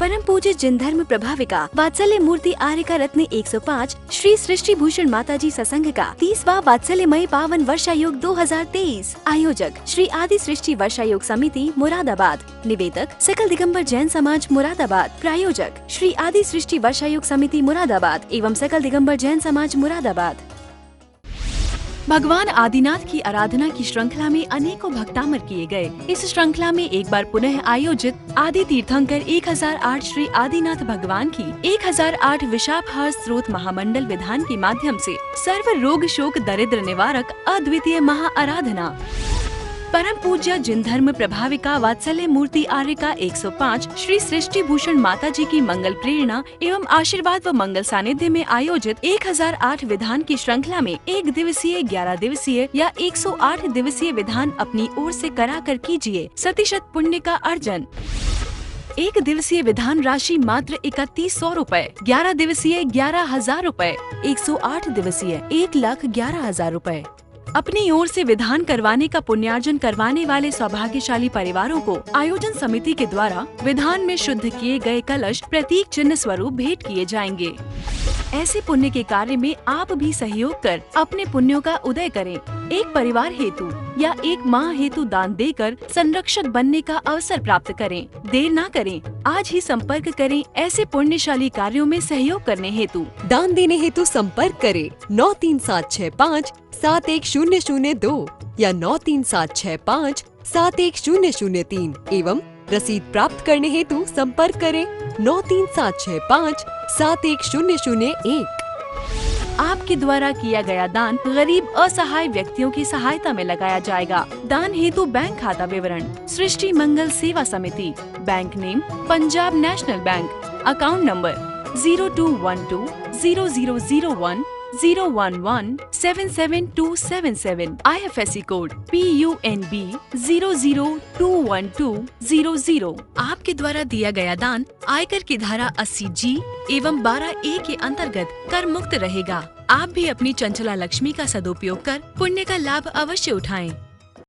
परम पूज्य जिन धर्म प्रभाविका वात्सल्य मूर्ति आर्यका रत्न 105 श्री सृष्टि भूषण माताजी सत्संग का 30वां वात्सल्यमयी पावन वर्षायोग 2023। आयोजक श्री आदि सृष्टि वर्षायोग समिति मुरादाबाद। निवेदक सकल दिगंबर जैन समाज मुरादाबाद। प्रायोजक श्री आदि सृष्टि वर्षायोग समिति मुरादाबाद एवं सकल दिगंबर जैन समाज मुरादाबाद। भगवान आदिनाथ की आराधना की श्रृंखला में अनेकों भक्तामर किए गए। इस श्रृंखला में एक बार पुनः आयोजित आदि तीर्थंकर 1008 श्री आदिनाथ भगवान की 1008 विशापहार स्रोत महामंडल विधान के माध्यम से सर्व रोग शोक दरिद्र निवारक अद्वितीय महा आराधना। परम पूज्य जिन धर्म प्रभाविका वात्सल्य मूर्ति आर्यका 105 श्री सृष्टि भूषण माताजी की मंगल प्रेरणा एवं आशीर्वाद व मंगल सानिध्य में आयोजित 1008 विधान की श्रृंखला में 1 दिवसीय, 11 दिवसीय या 108 दिवसीय विधान अपनी ओर से करा कर कीजिए प्रतिशत पुण्य का अर्जन। 1 दिवसीय विधान राशि मात्र 3100 रूपए, 11 दिवसीय 11,000 रूपए, 108 दिवसीय 1,11,000 रूपए। अपनी ओर से विधान करवाने का पुण्यार्जन करवाने वाले सौभाग्यशाली परिवारों को आयोजन समिति के द्वारा विधान में शुद्ध किए गए कलश प्रतीक चिन्ह स्वरूप भेंट किए जाएंगे। ऐसे पुण्य के कार्य में आप भी सहयोग कर अपने पुण्यों का उदय करें। एक परिवार हेतु या एक माह हेतु दान देकर संरक्षक बनने का अवसर प्राप्त करें। देर ना करें, आज ही संपर्क करें ऐसे पुण्यशाली कार्यों में सहयोग करने हेतु। दान देने हेतु संपर्क करें 93765 71002 या 93765 71003 एवं रसीद प्राप्त करने हेतु संपर्क करें 93765 71001। आपके द्वारा किया गया दान गरीब असहाय व्यक्तियों की सहायता में लगाया जाएगा। दान हेतु बैंक खाता विवरण सृष्टि मंगल सेवा समिति, bank name Punjab national bank, account number 0212 0001 011 77277, IFSC code PUNB 0021200। आपके द्वारा दिया गया दान आयकर की धारा 80G एवं 12A के अंतर्गत कर मुक्त रहेगा। आप भी अपनी चंचला लक्ष्मी का सदुपयोग कर पुण्य का लाभ अवश्य उठाएं।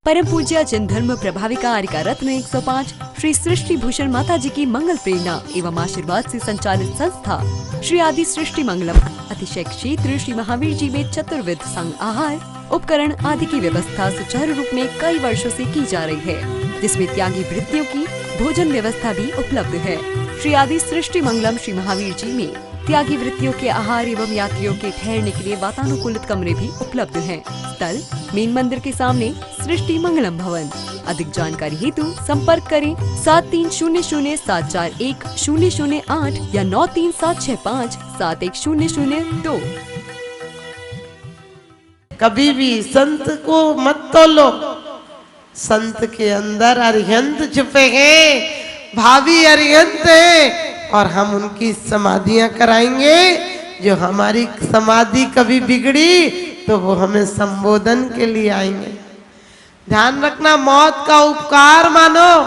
परम पूज्य जिन धर्म प्रभाविका आर्यका रत्न 105 श्री सृष्टि भूषण माताजी की मंगल प्रेरणा एवं आशीर्वाद से संचालित संस्था श्री आदि सृष्टि मंगलम अतिशय क्षेत्र श्री महावीर जी में चतुर्विध संग आहार उपकरण आदि की व्यवस्था सुचारू रूप में कई वर्षों से की जा रही है, जिसमें त्यागी वृत्तियों की भोजन व्यवस्था भी उपलब्ध है। श्री आदि सृष्टि मंगलम श्री महावीर जी में त्यागी वृत्तियों के आहार एवं यात्रियों के ठहरने के लिए वातानुकूलित कमरे भी उपलब्ध हैं। स्थल मेन मंदिर के सामने सृष्टि मंगलम भवन। अधिक जानकारी हेतु संपर्क करें 7300741008 या 93765 71002। कभी भी संत को मत तोलो, संत के अंदर अरिहंत छुपे हैं, भावी अरिहंत हैं और हम उनकी समाधियां कराएंगे। जो हमारी समाधि कभी बिगड़ी तो वो हमें संबोधन के लिए आएंगे। ध्यान रखना, मौत का उपकार मानो।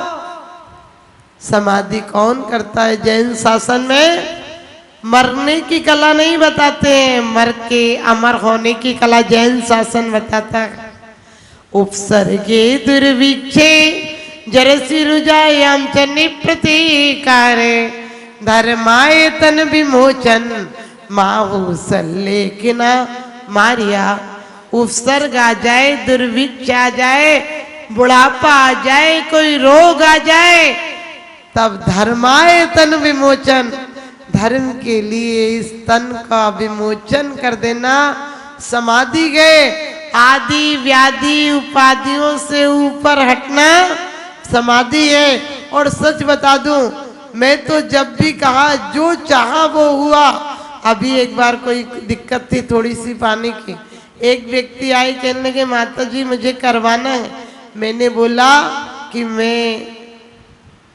समाधि कौन करता है? जैन शासन में मरने की कला नहीं बताते हैं, मर के अमर होने की कला जैन शासन बताता है। उपसर्गे दुर्भिक्षे जरसी रुजायाम च निप्रतीकारे धर्मायतन विमोचन माहुसल्लेखिना मारिया। उपसर्ग आ जाए, दुर्भिक्ष आ जाए, बुढ़ापा आ जाए, कोई रोग आ जाए, तब धर्मायतन विमोचन, धर्म के लिए इस तन का विमोचन कर देना। समाधि गए, आदि व्याधि उपाधियों से ऊपर हटना समाधि है। और सच बता दूं, मैं तो जब भी कहा जो चाहा वो हुआ। अभी एक बार कोई दिक्कत थी थोड़ी सी पानी की, एक व्यक्ति आए कहने लगे माता जी मुझे करवाना है। मैंने बोला कि मैं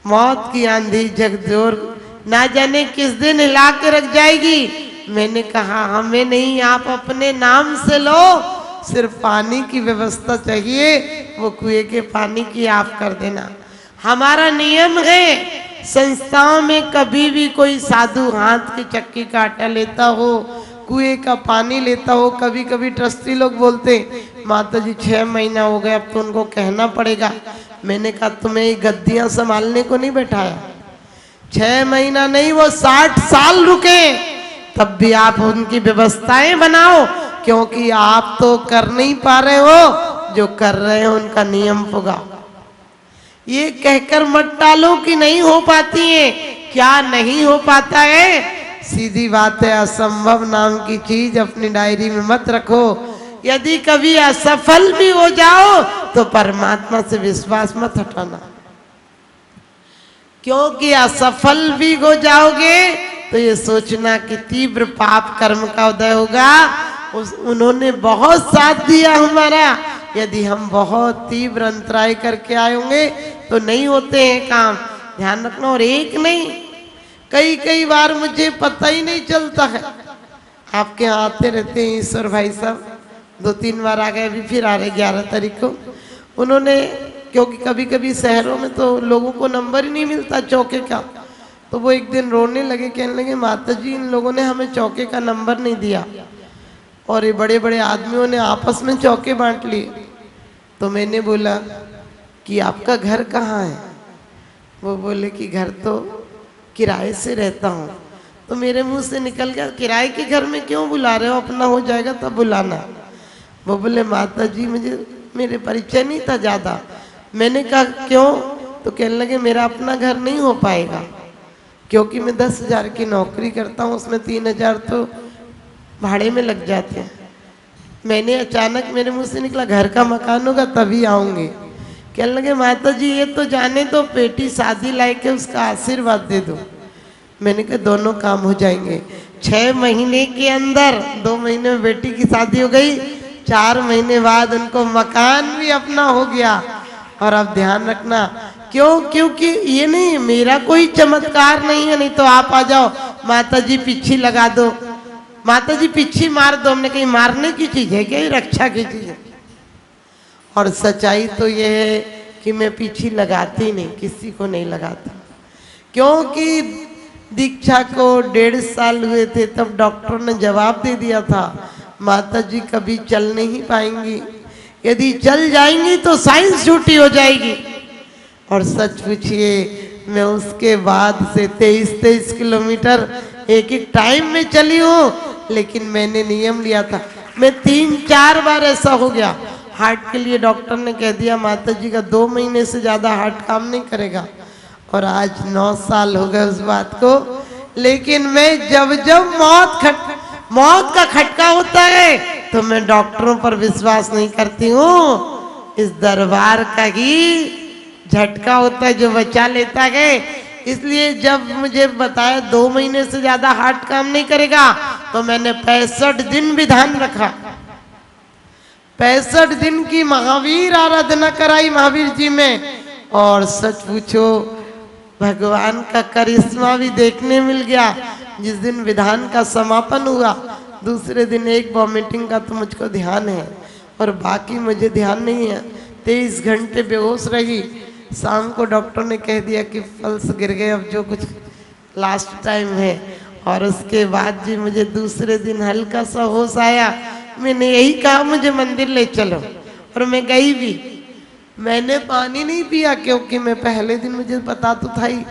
मौत की आंधी झकझोर ना जाने किस दिन हिला के रख जाएगी। मैंने कहा हमें नहीं, आप अपने नाम से लो, सिर्फ पानी की व्यवस्था चाहिए, वो कुएं के पानी की आप कर देना। हमारा नियम है, संस्थाओं में कभी भी कोई साधु हाथ की चक्की का आटा लेता हो, कुएं का पानी लेता हो, कभी कभी ट्रस्टी लोग बोलते माता जी 6 महीना हो गए, अब तो उनको कहना पड़ेगा। मैंने कहा तुम्हें गद्दियां संभालने को नहीं बैठाया, 6 महीना नहीं, वो 60 साल रुके तब भी आप उनकी व्यवस्थाएं बनाओ, क्योंकि आप तो कर नहीं पा रहे हो, जो कर रहे हो उनका नियम पुगाओ। ये कहकर मत टालो कि नहीं हो पाती है। क्या नहीं हो पाता है? सीधी बात है, असंभव नाम की चीज अपनी डायरी में मत रखो। यदि कभी असफल भी हो जाओ तो परमात्मा से विश्वास मत हटाना, क्योंकि असफल भी हो जाओगे तो ये सोचना कि तीव्र पाप कर्म का उदय होगा। उन्होंने बहुत साथ दिया हमारा, यदि हम बहुत तीव्र अंतराय करके आए होंगे तो नहीं होते हैं काम। ध्यान रखना। और एक नहीं, कई बार मुझे पता ही नहीं चलता है। आपके यहाँ आते रहते हैं ईश्वर भाई साहब, 2-3 बार आ गए, अभी फिर आ रहे 11 तारीख को। उन्होंने, क्योंकि कभी कभी शहरों में तो लोगों को नंबर ही नहीं मिलता चौके का, तो वो एक दिन रोने लगे, कहने लगे माता जी इन लोगों ने हमें चौके का नंबर नहीं दिया और ये बड़े बड़े आदमियों ने आपस में चौके बांट लिए। तो मैंने बोला कि आपका घर कहाँ है? वो बोले कि घर तो किराए से रहता हूँ। तो मेरे मुंह से निकल गया, किराए के घर में क्यों बुला रहे हो, अपना हो जाएगा तब बुलाना। वो बोले माता जी मेरे परिचय नहीं था ज़्यादा। मैंने कहा क्यों? तो कहने लगे मेरा अपना घर नहीं हो पाएगा, क्योंकि मैं 10,000 की नौकरी करता हूँ, उसमें 3,000 तो भाड़े में लग जाते हैं। मैंने अचानक मेरे मुंह से निकला घर का मकान होगा तभी आऊँगी। कहने लगे माता जी ये तो जाने तो बेटी शादी लायक है, उसका आशीर्वाद दे दो। मैंने कहा दोनों काम हो जाएंगे। 6 महीने के अंदर 2 महीने में बेटी की शादी हो गई, 4 महीने बाद उनको मकान भी अपना हो गया। और अब ध्यान रखना, क्योंकि ये नहीं मेरा कोई चमत्कार नहीं है, नहीं तो आप आ जाओ माता जी पिच्छी लगा दो, माता जी पिच्छी मार दो। हमने कहीं मारने की चीज है क्या? ये रक्षा की चीज है। और सच्चाई तो ये है कि मैं पिच्छी लगाती नहीं, किसी को नहीं लगाती, क्योंकि दीक्षा को 1.5 साल हुए थे तब डॉक्टर ने जवाब दे दिया था माता जी कभी चल नहीं पाएंगी, यदि चल जाएंगी तो साइंस झूठी हो जाएगी। और सच पूछिए मैं उसके बाद से 23 किलोमीटर एक टाइम में चली हूँ, लेकिन मैंने नियम लिया था। मैं 3-4 बार ऐसा हो गया, हार्ट के लिए डॉक्टर ने कह दिया माता जी का 2 महीने से ज़्यादा हार्ट काम नहीं करेगा, और आज 9 साल हो गए उस बात को। लेकिन मैं जब मौत का खटका होता है तो मैं डॉक्टरों पर विश्वास नहीं करती हूँ, इस दरबार का ही झटका होता है जो बचा लेता है। इसलिए जब मुझे बताया 2 महीने से ज्यादा हार्ट काम नहीं करेगा तो मैंने 65 दिन विधान रखा, 65 दिन की महावीर आराधना कराई महावीर जी में। और सच पूछो भगवान का करिश्मा भी देखने मिल गया। जिस दिन विधान का समापन हुआ दूसरे दिन एक वॉमिटिंग का तो मुझको ध्यान है और बाकी मुझे ध्यान नहीं है। 23 घंटे बेहोश रही। शाम को डॉक्टर ने कह दिया कि पल्स गिर गए, अब जो कुछ लास्ट टाइम है। और उसके बाद जी मुझे दूसरे दिन हल्का सा होश आया। मैंने यही कहा मुझे मंदिर ले चलो, और मैं गई भी। मैंने पानी नहीं पिया क्योंकि मैं पहले दिन मुझे पता तो था ही,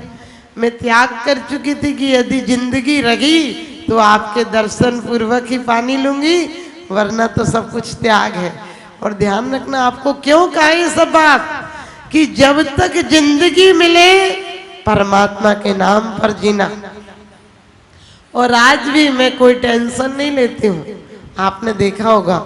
मैं त्याग कर चुकी थी कि यदि जिंदगी रही तो आपके दर्शन पूर्वक ही पानी लूंगी, वरना तो सब कुछ त्याग है। और ध्यान रखना, आपको क्यों कहा ये सब बात कि जब तक जिंदगी मिले परमात्मा के नाम पर जीना। और आज भी मैं कोई टेंशन नहीं लेती हूँ, आपने देखा होगा।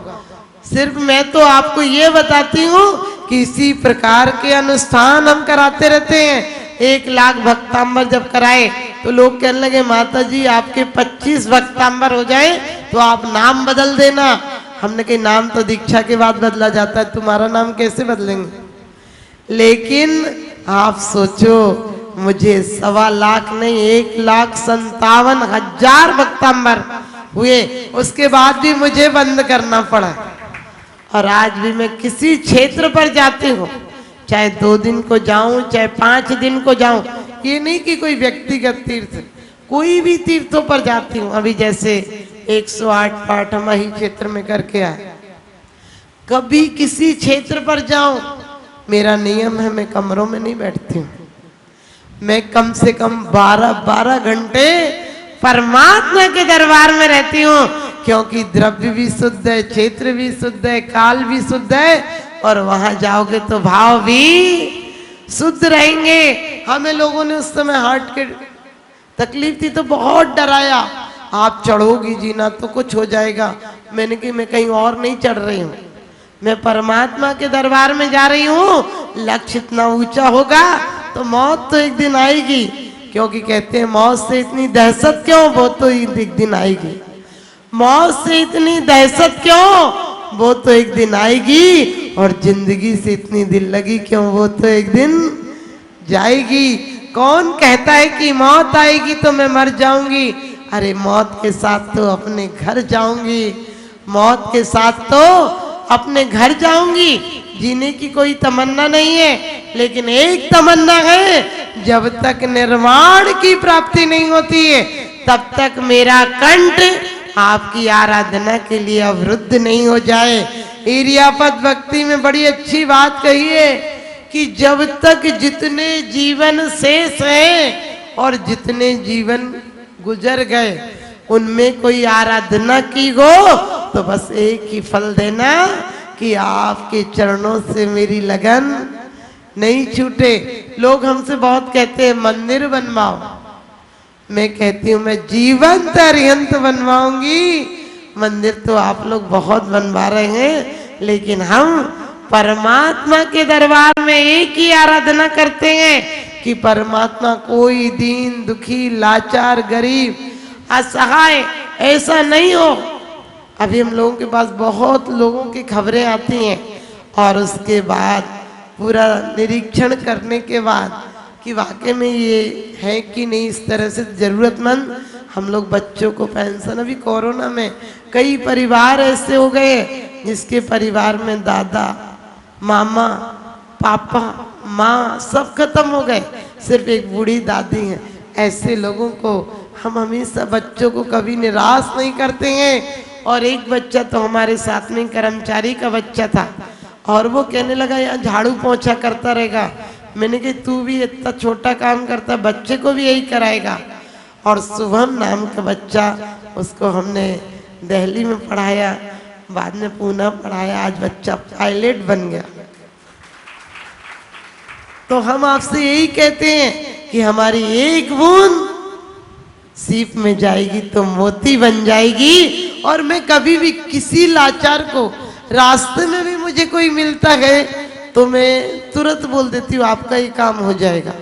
सिर्फ मैं तो आपको ये बताती हूँ कि इसी प्रकार के अनुष्ठान हम कराते रहते हैं। 1 लाख भक्तांबर जब कराए तो लोग कहने लगे माता जी आपके 25 भक्तांबर हो जाए तो आप नाम बदल देना। हमने कहा नाम तो दीक्षा के बाद बदला जाता है, तुम्हारा नाम कैसे बदलेंगे। लेकिन आप सोचो मुझे 1.25 लाख नहीं 1,57,000 भक्तांबर हुए, उसके बाद भी मुझे बंद करना पड़ा। और आज भी मैं किसी क्षेत्र पर जाती हूँ, चाहे 2 दिन को जाऊं चाहे 5 दिन को जाऊं, ये नहीं कि कोई व्यक्तिगत तीर्थ, कोई भी तीर्थों पर जाती हूँ। अभी जैसे 108 पाठ हम ही क्षेत्र में करके आए। कभी किसी क्षेत्र पर जाऊं, मेरा नियम है मैं कमरों में नहीं बैठती हूँ। मैं कम से कम 12 घंटे परमात्मा के दरबार में रहती हूँ, क्योंकि द्रव्य भी शुद्ध है, क्षेत्र भी शुद्ध है, काल भी शुद्ध है, और वहां जाओगे तो भाव भी शुद्ध रहेंगे। हमें लोगों ने उस समय हार्ट के तकलीफ थी तो बहुत डराया, आप चढ़ोगी जी ना तो कुछ हो जाएगा। मैंने कहा मैं कहीं और नहीं चढ़ रही हूँ, मैं परमात्मा के दरबार में जा रही हूँ। लक्ष्य इतना ऊंचा होगा तो मौत तो एक दिन आएगी, क्योंकि कहते हैं मौत से इतनी दहशत क्यों, वो तो एक दिन आएगी। मौत से इतनी दहशत क्यों, वो तो एक दिन आएगी। और जिंदगी से इतनी दिल लगी क्यों, वो तो एक दिन जाएगी। कौन कहता है कि मौत आएगी तो मैं मर जाऊंगी? अरे मौत के साथ तो अपने घर जाऊंगी, मौत के साथ तो अपने घर जाऊंगी। जीने की कोई तमन्ना नहीं है, लेकिन एक तमन्ना है, जब तक निर्वाण की प्राप्ति नहीं होती है तब तक मेरा कंठ आपकी आराधना के लिए अवरुद्ध नहीं हो जाए। इरियापद भक्ति में बड़ी अच्छी बात कही है कि जब तक जितने जीवन शेष हैं और जितने जीवन गुजर गए उनमें कोई आराधना की हो तो बस एक ही फल देना कि आपके चरणों से मेरी लगन नहीं छूटे। लोग हमसे बहुत कहते हैं मंदिर बनवाओ, मैं कहती हूँ मैं जीवंत अरिहंत बनवाऊंगी। मंदिर तो आप लोग बहुत बनवा रहे हैं, लेकिन हम परमात्मा के दरबार में एक ही आराधना करते हैं कि परमात्मा कोई दीन दुखी लाचार गरीब असहाय ऐसा नहीं हो। अभी हम लोगों के पास बहुत लोगों की खबरें आती हैं और उसके बाद पूरा निरीक्षण करने के बाद कि वाकई में ये है कि नहीं, इस तरह से जरूरतमंद हम लोग बच्चों को पेंशन, अभी कोरोना में कई परिवार ऐसे हो गए जिसके परिवार में दादा मामा पापा माँ सब खत्म हो गए, सिर्फ एक बूढ़ी दादी है। ऐसे लोगों को हम हमेशा बच्चों को कभी निराश नहीं करते हैं। और एक बच्चा तो हमारे साथ में कर्मचारी का बच्चा था और वो कहने लगा यहाँ झाड़ू पोंछा करता रहेगा। मैंने कहा तू भी इतना छोटा काम करता, बच्चे को भी यही कराएगा। और शुभम नाम का बच्चा, उसको हमने दिल्ली में पढ़ाया, बाद में पूना पढ़ाया, आज बच्चा पायलट बन गया। तो हम आपसे यही कहते हैं कि हमारी एक बूंद सीप में जाएगी तो मोती बन जाएगी। और मैं कभी भी किसी लाचार को रास्ते में भी मुझे कोई मिलता है तो मैं तुरंत बोल देती हूँ आपका ही काम हो जाएगा,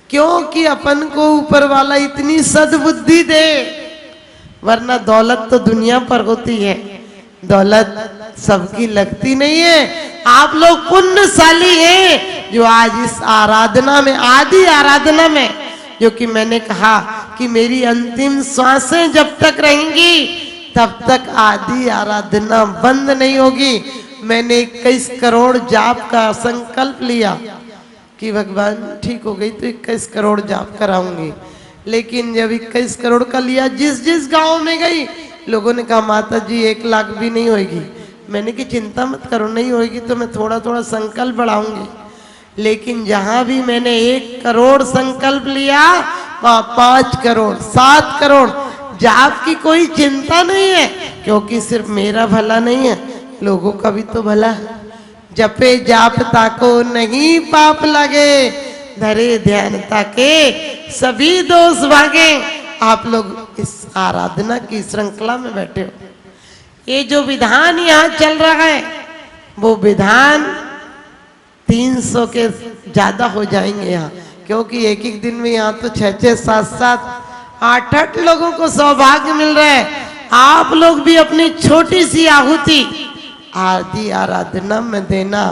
क्योंकि अपन को ऊपर वाला इतनी सद्बुद्धि दे। वरना दौलत तो दुनिया पर होती है, दौलत सबकी लगती नहीं है। आप लोग पुण्यशाली हैं जो आज इस आराधना में, आदि आराधना में, जो कि मैंने कहा कि मेरी अंतिम श्वासें जब तक रहेंगी तब तक आदि आराधना बंद नहीं होगी। मैंने 21 करोड़ जाप का संकल्प लिया कि भगवान ठीक हो गई तो 21 करोड़ जाप कराऊंगी। लेकिन जब 21 करोड़ का लिया, जिस जिस गांव में गई लोगों ने कहा माता जी 1 लाख भी नहीं होगी। मैंने की चिंता मत करो, नहीं होगी तो मैं थोड़ा थोड़ा संकल्प बढ़ाऊंगी। लेकिन जहां भी मैंने 1 करोड़ संकल्प लिया वहां 5 करोड़ 7 करोड़। जाप की कोई चिंता नहीं है, क्योंकि सिर्फ मेरा भला नहीं है, लोगों का भी तो भला है। जपे जाप ताको नहीं पाप लगे, धरे ध्यान ताके सभी दोष भागे। आप लोग इस आराधना की श्रृंखला में बैठे हो, ये जो विधान यहाँ चल रहा है वो विधान 300 के ज्यादा हो जाएंगे यहाँ, क्योंकि एक एक दिन में यहाँ तो 6-6, 7-7, 8-8 लोगों को सौभाग्य मिल रहा है। आप लोग भी अपनी छोटी सी आहुति आदि आराधना में देना,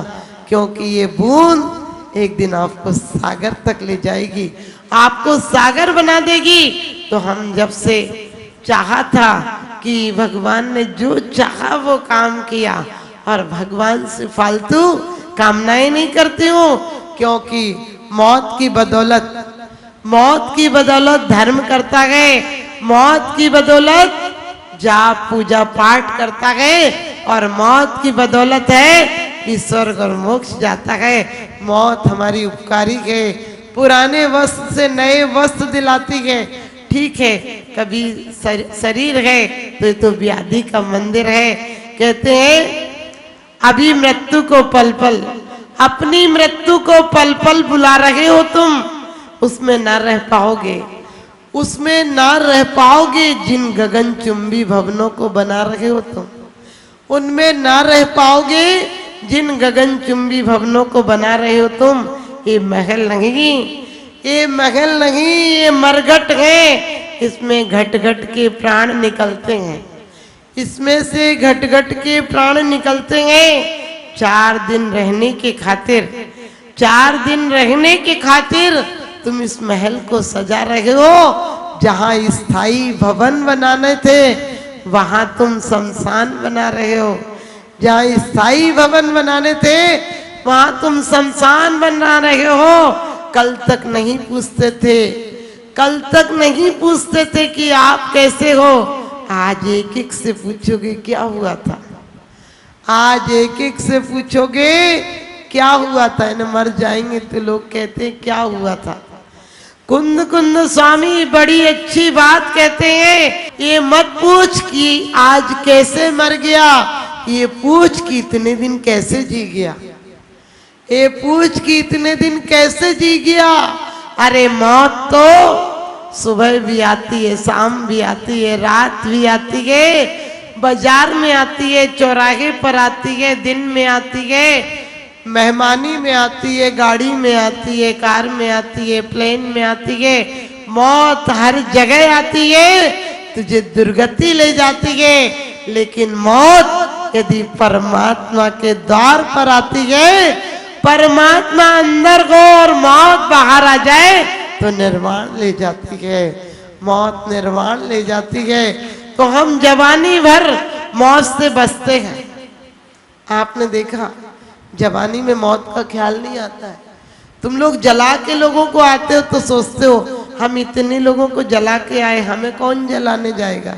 क्योंकि ये बूंद एक दिन आपको सागर तक ले जाएगी, आपको सागर बना देगी। तो हम जब से चाहा था कि भगवान ने जो चाहा वो काम किया, और भगवान से फालतू कामनाएं नहीं करती हूँ, क्योंकि मौत की बदौलत धर्म करता गए, मौत की बदौलत जाप पूजा पाठ करता गए, और मौत की बदौलत है कि स्वर्ग और मोक्ष जाता है। मौत हमारी उपकारी है, पुराने वस्त्र से नए वस्त्र दिलाती है। ठीक है, कभी शरीर है तो ये तो व्याधि का मंदिर है। कहते हैं अभी मृत्यु को पल पल, अपनी मृत्यु को पल पल बुला रहे हो तुम, उसमें ना रह पाओगे, उसमें ना रह पाओगे। जिन गगनचुंबी भवनों को बना रहे हो तुम, उनमें ना रह पाओगे। जिन गगनचुंबी भवनों को बना रहे हो तुम, ये महल नहीं, ये महल नहीं, ये मरघट है। इसमें घट घट के प्राण निकलते हैं, इसमें से घट घट के प्राण निकलते हैं। 4 दिन रहने के खातिर, 4 दिन रहने के खातिर तुम इस महल को सजा रहे हो। जहां स्थायी भवन बनाने थे वहां तुम शमशान बना रहे हो। जहां स्थायी भवन बनाने थे वहां तुम शमशान बना रहे हो। कल तक नहीं पूछते थे, कल तक नहीं पूछते थे कि आप कैसे हो। आज एक एक से पूछोगे क्या हुआ था, आज एक एक से पूछोगे क्या हुआ था। इन्हें मर जाएंगे तो लोग कहते हैं क्या हुआ था। कुंद कुंद स्वामी बड़ी अच्छी बात कहते हैं, ये मत पूछ कि आज कैसे मर गया, ये पूछ कि इतने दिन कैसे जी गया, ये पूछ कि इतने दिन कैसे जी गया। अरे मौत तो सुबह भी आती है, शाम भी आती है, रात भी आती है, बाजार में आती है, चौराहे पर आती है, दिन में आती है, मेहमानी में आती है, गाड़ी में आती है, कार में आती है, प्लेन में आती है। मौत हर जगह आती है, तुझे दुर्गति ले जाती है। लेकिन मौत यदि परमात्मा के द्वार पर आती है, परमात्मा अंदर हो और मौत बाहर आ जाए तो निर्वाण ले जाती है, मौत निर्वाण ले जाती है। तो हम जवानी भर मौत से बचते हैं। आपने देखा जवानी में मौत का ख्याल नहीं आता है। तुम लोग जला के लोगों को आते हो तो सोचते हो हम इतने लोगों को जला के आए, हमें कौन जलाने जाएगा।